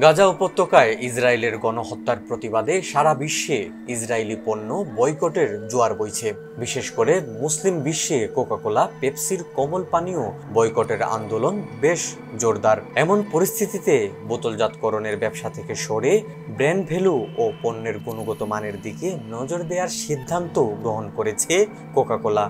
গাজা উপত্যকায় ইসরায়েলের গণহত্যার প্রতিবাদে সারা বিশ্বে ইসরায়েলি পণ্য বয়কটের জোয়ার বইছে। বিশেষ করে মুসলিম বিশ্বে কোকাকোলা, পেপসির কোমল পানীয় বয়কটের আন্দোলন বেশ জোরদার। এমন পরিস্থিতিতে বোতলজাতকরণের ব্যবসা থেকে সরে ব্র্যান্ড ভ্যালু ও পণ্যের গুণগত মানের দিকে নজর দেওয়ার সিদ্ধান্ত গ্রহণ করেছে কোকাকোলা।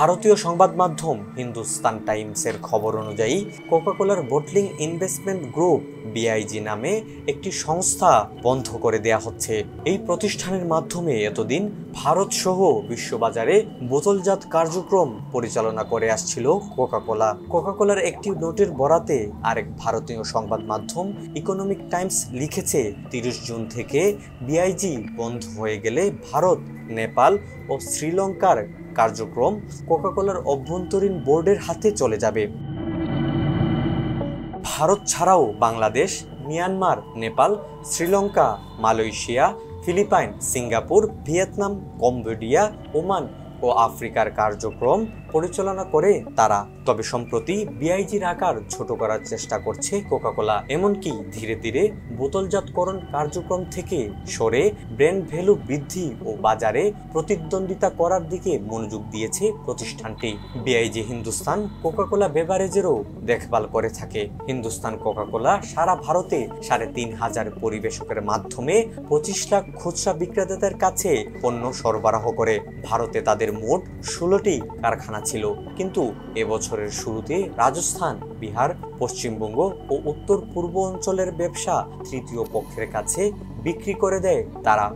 ভারতীয় সংবাদ মাধ্যম হিন্দুস্তান টাইমসের খবর অনুযায়ী কোকাকোলার বটলিং ইনভেস্টমেন্ট গ্রুপ বিআইজি নামে একটি সংস্থা বন্ধ করে দেয়া হচ্ছে। এই প্রতিষ্ঠানের মাধ্যমে এতদিন ভারত সহ বিশ্ববাজারে বোতলজাত কার্যক্রম পরিচালনা করে আসছিল কোকাকোলা। কোকাকোলার একটি নোটের বরাতে আরেক ভারতীয় সংবাদ মাধ্যম ইকোনমিক টাইমস লিখেছে, ৩০ জুন থেকে বিআইজি বন্ধ হয়ে গেলে ভারত, নেপাল ও শ্রীলঙ্কার কার্যক্রম কোকাকোলার অভ্যন্তরীণ বোর্ডের হাতে চলে যাবে। ভারত ছাড়াও Bangladesh, Myanmar, Nepal, Sri Lanka, Malaysia, Philippines, Singapore, Vietnam, Cambodia, Oman ও আফ্রিকার কার্যক্রম পরিচালনা করে তারা। তবে সম্প্রতি বিআইজির আকার ছোট করার চেষ্টা করছে কোকাকোলা। এমনকি ধীরে ধীরে বোতলজাতকরণ কার্যক্রম থেকে সরে ব্র্যান্ড ভ্যালু বৃদ্ধি ও বাজারে প্রতিদ্বন্দ্বিতা করার দিকে মনোযোগ দিয়েছে প্রতিষ্ঠানটি। বিআইজি হিন্দুস্তান কোকাকোলা বেভারেজেরও দেখভাল করে থাকে। হিন্দুস্তান কোকাকোলা সারা ভারতে ৩,৫০০ পরিবেশকের মাধ্যমে ২৫ লাখ খুচরা বিক্রেতাদের কাছে পণ্য সরবরাহ করে। ভারতে তাদের মোট ১৬টি কারখানা ছিল, কিন্তু এবছরের শুরুতে রাজস্থান, বিহার, পশ্চিমবঙ্গ ও উত্তর পূর্ব অঞ্চলের ব্যবসা তৃতীয় পক্ষের কাছে বিক্রি করে দেয় তারা।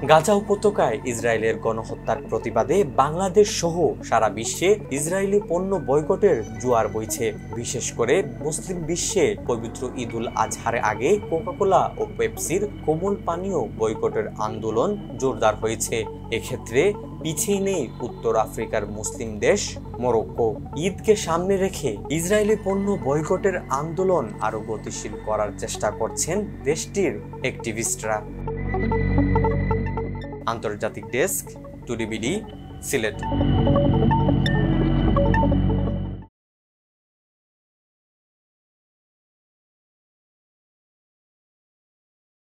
গাজা উপত্যকায় ইসরায়েলের গণহত্যার প্রতিবাদে বাংলাদেশ সহ সারা বিশ্বে ইসরায়েলি পণ্য বয়কটের জোয়ার বইছে। বিশেষ করে মুসলিম বিশ্বে পবিত্র ঈদুল আজহার আগে কোকাকোলা ও পেপসির কোমল পানীয় বয়কটের আন্দোলন জোরদার হয়েছে। এক্ষেত্রে পিছিয়ে নেই উত্তর আফ্রিকার মুসলিম দেশ মরক্কো। ঈদকে সামনে রেখে ইসরায়েলি পণ্য বয়কটের আন্দোলন আরো গতিশীল করার চেষ্টা করছেন দেশটির অ্যাক্টিভিস্টরা। আন্তর্জাতিক ডেস্ক, টুডিবিডি, সিলেট।